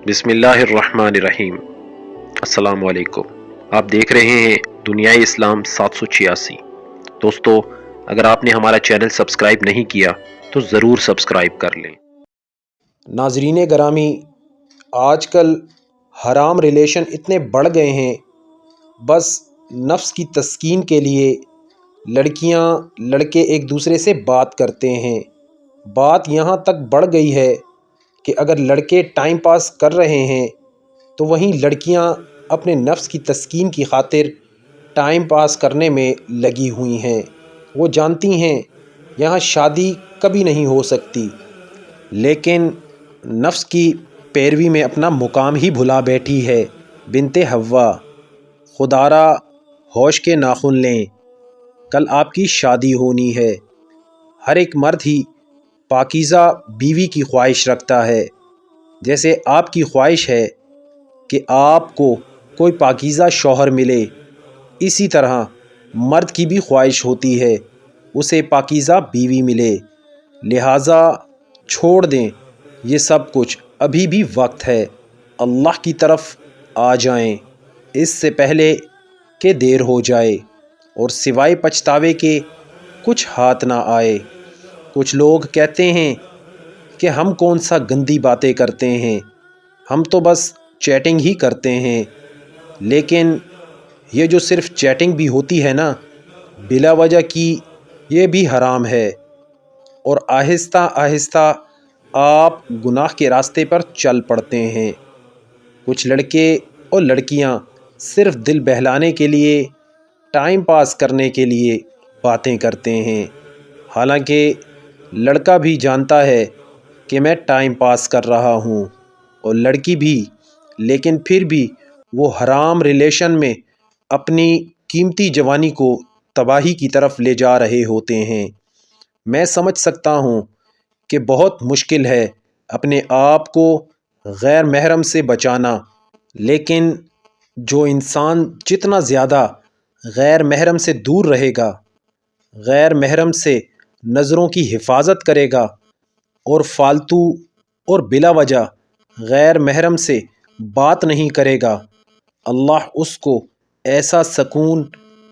بسم اللہ الرحمن الرحیم۔ السلام علیکم۔ آپ دیکھ رہے ہیں دنیائے اسلام 786۔ دوستو، اگر آپ نے ہمارا چینل سبسکرائب نہیں کیا تو ضرور سبسکرائب کر لیں۔ ناظرین گرامی، آج کل حرام ریلیشن اتنے بڑھ گئے ہیں، بس نفس کی تسکین کے لیے لڑکیاں لڑکے ایک دوسرے سے بات کرتے ہیں۔ بات یہاں تک بڑھ گئی ہے کہ اگر لڑکے ٹائم پاس کر رہے ہیں تو وہیں لڑکیاں اپنے نفس کی تسکین کی خاطر ٹائم پاس کرنے میں لگی ہوئی ہیں۔ وہ جانتی ہیں یہاں شادی کبھی نہیں ہو سکتی، لیکن نفس کی پیروی میں اپنا مقام ہی بھلا بیٹھی ہے۔ بنت حوا، خدارا ہوش کے ناخن لیں، کل آپ کی شادی ہونی ہے۔ ہر ایک مرد ہی پاکیزہ بیوی کی خواہش رکھتا ہے، جیسے آپ کی خواہش ہے کہ آپ کو کوئی پاکیزہ شوہر ملے، اسی طرح مرد کی بھی خواہش ہوتی ہے اسے پاکیزہ بیوی ملے۔ لہٰذا چھوڑ دیں یہ سب کچھ، ابھی بھی وقت ہے، اللہ کی طرف آ جائیں اس سے پہلے کہ دیر ہو جائے اور سوائے پچھتاوے کے کچھ ہاتھ نہ آئے۔ کچھ لوگ کہتے ہیں کہ ہم کون سا گندی باتیں کرتے ہیں، ہم تو بس چیٹنگ ہی کرتے ہیں، لیکن یہ جو صرف چیٹنگ بھی ہوتی ہے نا، بلا وجہ کی، یہ بھی حرام ہے، اور آہستہ آہستہ آپ گناہ کے راستے پر چل پڑتے ہیں۔ کچھ لڑکے اور لڑکیاں صرف دل بہلانے کے لیے، ٹائم پاس کرنے کے لیے باتیں کرتے ہیں، حالانکہ لڑکا بھی جانتا ہے کہ میں ٹائم پاس کر رہا ہوں، اور لڑکی بھی، لیکن پھر بھی وہ حرام ریلیشن میں اپنی قیمتی جوانی کو تباہی کی طرف لے جا رہے ہوتے ہیں۔ میں سمجھ سکتا ہوں کہ بہت مشکل ہے اپنے آپ کو غیر محرم سے بچانا، لیکن جو انسان جتنا زیادہ غیر محرم سے دور رہے گا، غیر محرم سے نظروں کی حفاظت کرے گا اور فالتو اور بلا وجہ غیر محرم سے بات نہیں کرے گا، اللہ اس کو ایسا سکون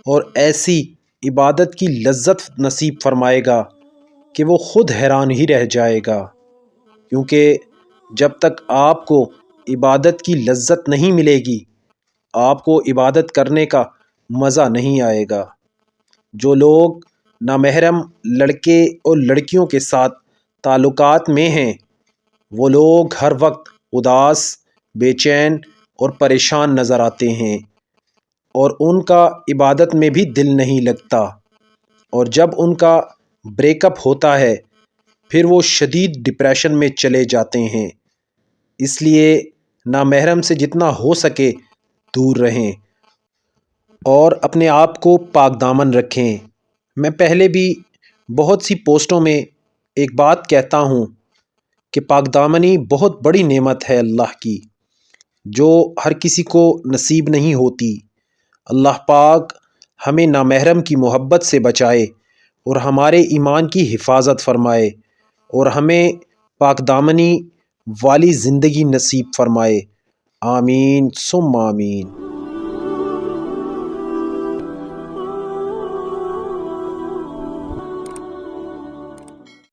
اور ایسی عبادت کی لذت نصیب فرمائے گا کہ وہ خود حیران ہی رہ جائے گا، کیونکہ جب تک آپ کو عبادت کی لذت نہیں ملے گی، آپ کو عبادت کرنے کا مزہ نہیں آئے گا۔ جو لوگ نامحرم لڑکے اور لڑکیوں کے ساتھ تعلقات میں ہیں، وہ لوگ ہر وقت اداس، بے چین اور پریشان نظر آتے ہیں، اور ان کا عبادت میں بھی دل نہیں لگتا، اور جب ان کا بریک اپ ہوتا ہے پھر وہ شدید ڈپریشن میں چلے جاتے ہیں۔ اس لیے نامحرم سے جتنا ہو سکے دور رہیں اور اپنے آپ کو پاک دامن رکھیں۔ میں پہلے بھی بہت سی پوسٹوں میں ایک بات کہتا ہوں کہ پاک دامنی بہت بڑی نعمت ہے اللہ کی، جو ہر کسی کو نصیب نہیں ہوتی۔ اللہ پاک ہمیں نامحرم کی محبت سے بچائے اور ہمارے ایمان کی حفاظت فرمائے، اور ہمیں پاک دامنی والی زندگی نصیب فرمائے۔ آمین ثم آمین۔